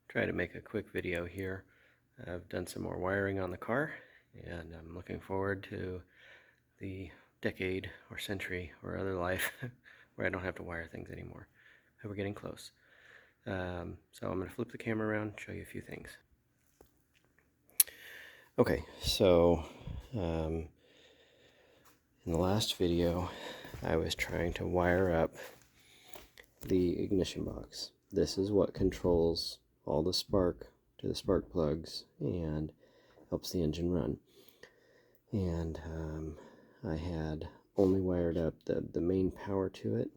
try to make a quick video here. I've done some more wiring on the car, and I'm looking forward to the decade or century or other life where I don't have to wire things anymore. But we're getting close. So I'm going to flip the camera around and show you a few things. Okay, so in the last video I was trying to wire up the ignition box. This is what controls all the spark to the spark plugs and helps the engine run. And I had only wired up the main power to it,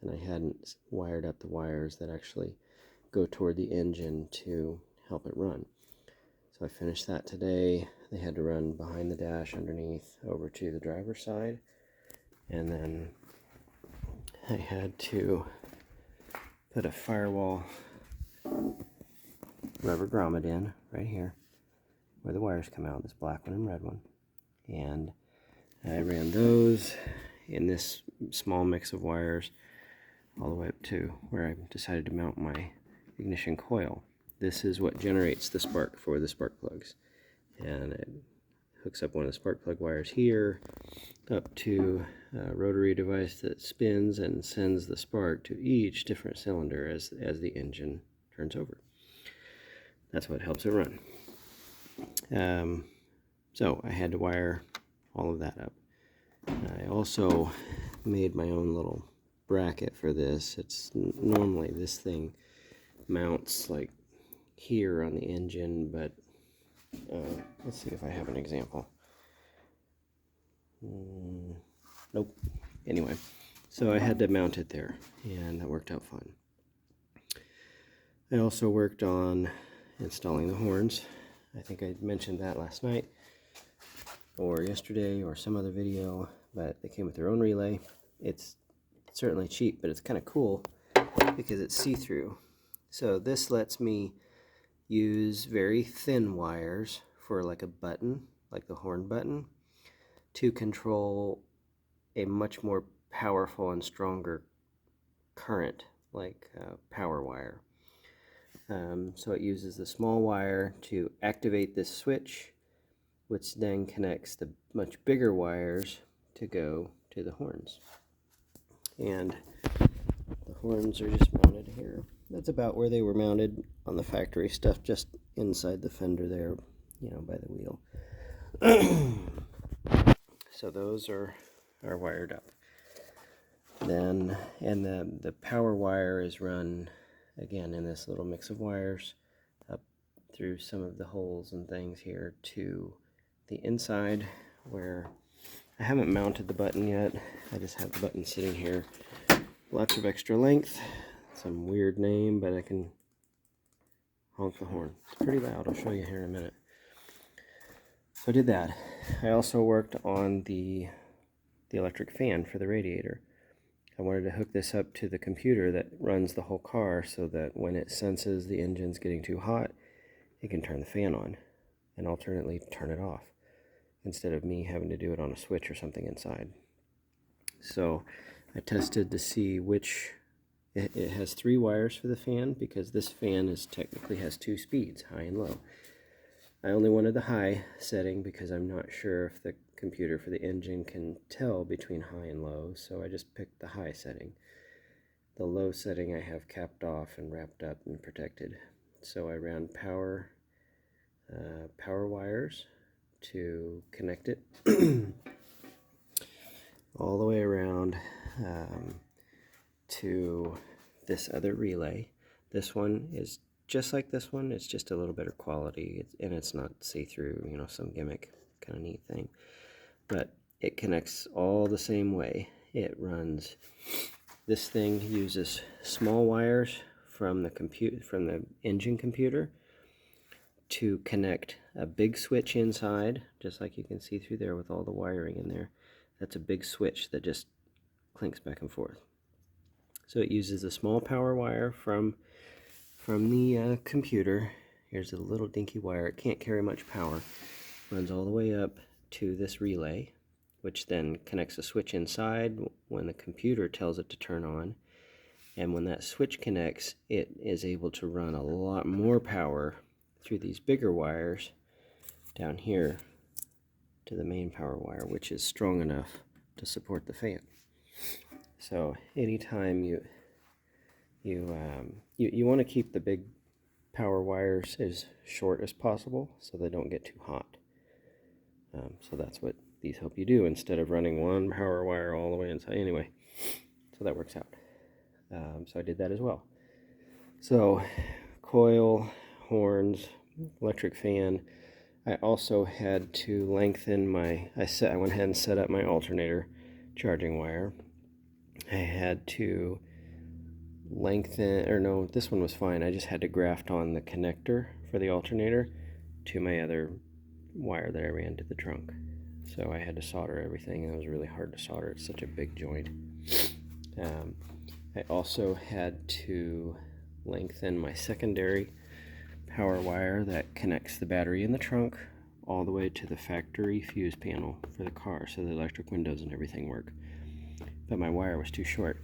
and I hadn't wired up the wires that actually go toward the engine to help it run. So I finished that today. They had to run behind the dash underneath over to the driver's side, and then I had to put a firewall rubber grommet in right here where the wires come out, this black one and red one, and I ran those in this small mix of wires all the way up to where I decided to mount my ignition coil. This is what generates the spark for the spark plugs, and it hooks up one of the spark plug wires here up to a rotary device that spins and sends the spark to each different cylinder as the engine turns over. That's what helps it run. So I had to wire all of that up. I also made my own little bracket for this. It's normally this thing mounts like here on the engine, but let's see if I have an example. Nope. Anyway, so I had to mount it there, and that worked out fine. I also worked on installing the horns. I think I mentioned that last night or yesterday or some other video, but they came with their own relay. It's certainly cheap, but it's kind of cool because it's see-through. So this lets me use very thin wires for like a button, like the horn button, to control a much more powerful and stronger current, like power wire. So it uses the small wire to activate this switch, which then connects the much bigger wires to go to the horns. And the horns are just mounted here. That's about where they were mounted on the factory stuff, just inside the fender there, you know, by the wheel. So those are wired up. Then, and the power wire is run again in this little mix of wires up through some of the holes and things here to the inside, where I haven't mounted the button yet. I just have the button sitting here. Lots of extra length, some weird name, but I can honk the horn. It's pretty loud. I'll show you here in a minute. So I did that. I also worked on the electric fan for the radiator. I wanted to hook this up to the computer that runs the whole car so that when it senses the engine's getting too hot, it can turn the fan on and alternately turn it off, instead of me having to do it on a switch or something inside. So I tested to see which, it has 3 wires for the fan, because this fan technically has 2 speeds, high and low. I only wanted the high setting because I'm not sure if the computer for the engine can tell between high and low, so I just picked the high setting. The low setting I have capped off and wrapped up and protected. So I ran power wires to connect it all the way around to this other relay. This one is just like this one, it's just a little better quality, and it's not see-through, you know, some gimmick kind of neat thing. But it connects all the same way. It runs, this thing uses small wires from the engine computer to connect a big switch inside, just like you can see through there with all the wiring in there. That's a big switch that just clinks back and forth. So it uses a small power wire from the computer. Here's a little dinky wire. It can't carry much power. Runs all the way up to this relay, which then connects a switch inside when the computer tells it to turn on. And when that switch connects, it is able to run a lot more power through these bigger wires down here to the main power wire, which is strong enough to support the fan. So anytime you want to keep the big power wires as short as possible so they don't get too hot. So that's what these help you do, instead of running one power wire all the way inside. Anyway, so that works out. So I did that as well. So coil, horns, electric fan. I also had to lengthen my, I went ahead and set up my alternator charging wire. I had to lengthen, or no, this one was fine. I just had to graft on the connector for the alternator to my other wire that I ran to the trunk. So I had to solder everything, and it was really hard to solder. It's such a big joint. I also had to lengthen my secondary power wire that connects the battery in the trunk all the way to the factory fuse panel for the car, so the electric windows and everything work. But my wire was too short,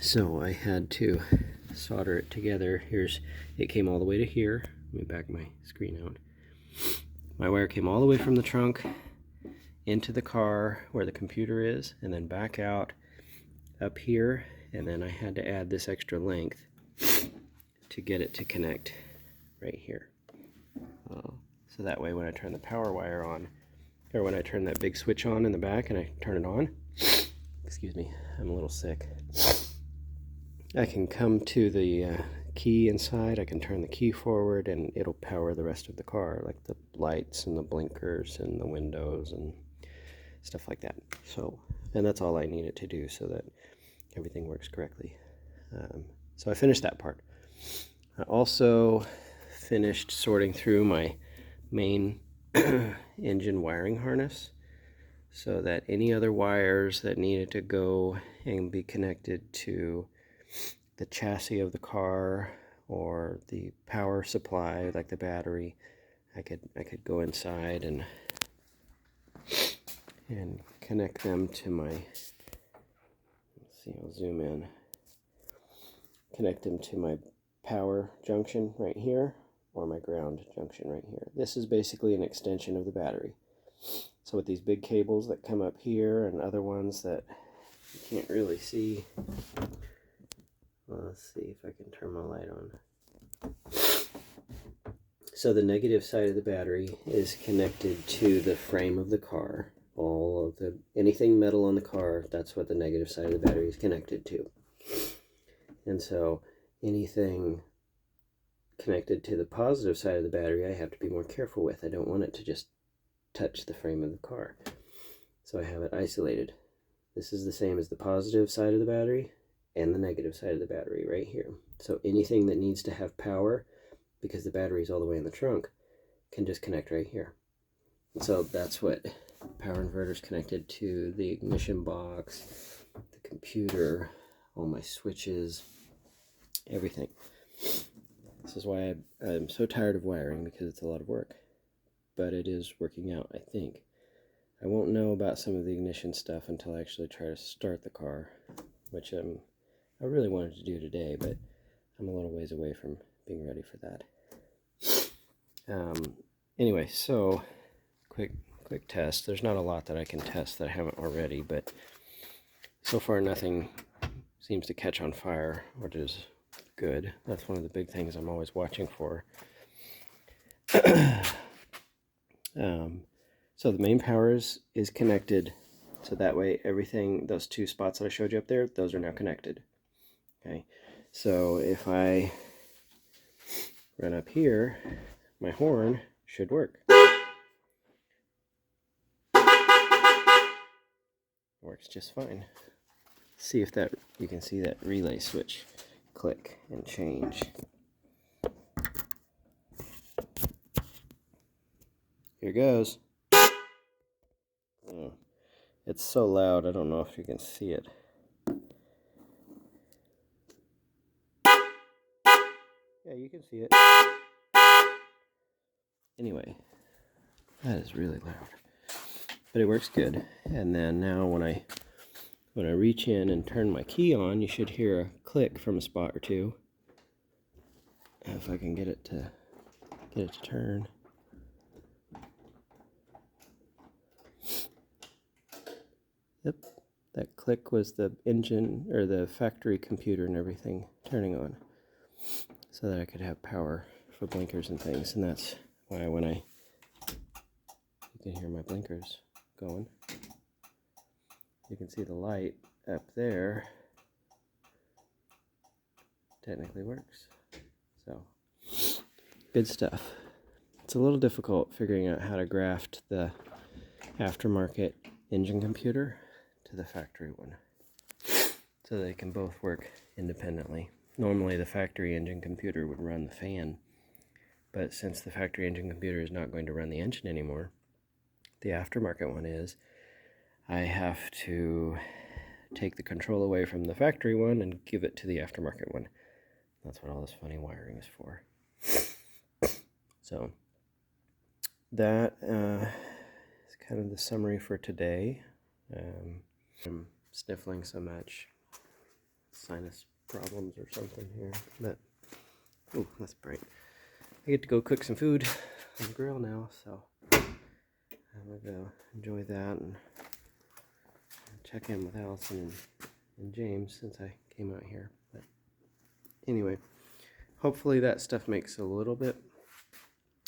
so I had to solder it together. It came all the way to here. Let me back my screen out. My wire came all the way from the trunk into the car where the computer is, and then back out up here, and then I had to add this extra length to get it to connect right here. So that way when I turn the power wire on, or when I turn that big switch on in the back and I turn it on, excuse me, I'm a little sick, I can come to the key inside, I can turn the key forward, and it'll power the rest of the car, like the lights and the blinkers and the windows and stuff like that. So, and that's all I needed to do so that everything works correctly. So I finished that part. I also finished sorting through my main engine wiring harness so that any other wires that needed to go and be connected to the chassis of the car or the power supply, like the battery, I could go inside and connect them to my, let's see, I'll zoom in, connect them to my power junction right here or my ground junction right here. This is basically an extension of the battery. So with these big cables that come up here and other ones that you can't really see, well, let's see if I can turn my light on. So the negative side of the battery is connected to the frame of the car. Anything metal on the car, that's what the negative side of the battery is connected to. And so anything connected to the positive side of the battery, I have to be more careful with. I don't want it to just touch the frame of the car. So I have it isolated. This is the same as the positive side of the battery and the negative side of the battery right here. So anything that needs to have power, because the battery is all the way in the trunk, can just connect right here. And so that's what power inverter is connected to: the ignition box, the computer, all my switches, everything. This is why I'm so tired of wiring, because it's a lot of work. But it is working out, I think. I won't know about some of the ignition stuff until I actually try to start the car, which I really wanted to do today, but I'm a little ways away from being ready for that. Anyway, so quick test. There's not a lot that I can test that I haven't already, but so far nothing seems to catch on fire, which is good. That's one of the big things I'm always watching for. So the main power is connected, so that way everything, those two spots that I showed you up there, those are now connected. Okay, so if I run up here, my horn should work. Works just fine. See if that, you can see that relay switch click and change. Here goes. Oh, it's so loud, I don't know if you can see it. Yeah, you can see it. Anyway, that is really loud. But it works good. And then now when I when I reach in and turn my key on, you should hear a click from a spot or two. If I can get it to turn. Yep, that click was the engine or the factory computer and everything turning on, so that I could have power for blinkers and things. And that's why you can hear my blinkers going. You can see the light up there technically works. So, good stuff. It's a little difficult figuring out how to graft the aftermarket engine computer to the factory one, so they can both work independently. Normally the factory engine computer would run the fan, but since the factory engine computer is not going to run the engine anymore, the aftermarket one is, I have to take the control away from the factory one and give it to the aftermarket one. That's what all this funny wiring is for. So that is kind of the summary for today. I'm sniffling so much, sinus problems or something here, but oh, that's bright. I get to go cook some food on the grill now, so I'm gonna go enjoy that and check in with Allison and James since I came out here. But anyway, hopefully that stuff makes a little bit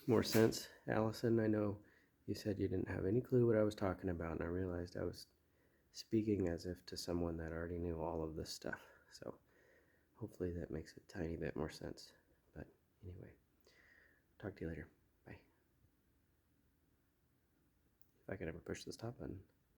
more sense. Allison, I know you said you didn't have any clue what I was talking about, and I realized I was speaking as if to someone that already knew all of this stuff. So hopefully that makes a tiny bit more sense. But anyway, talk to you later. Bye. If I could ever push the stop button.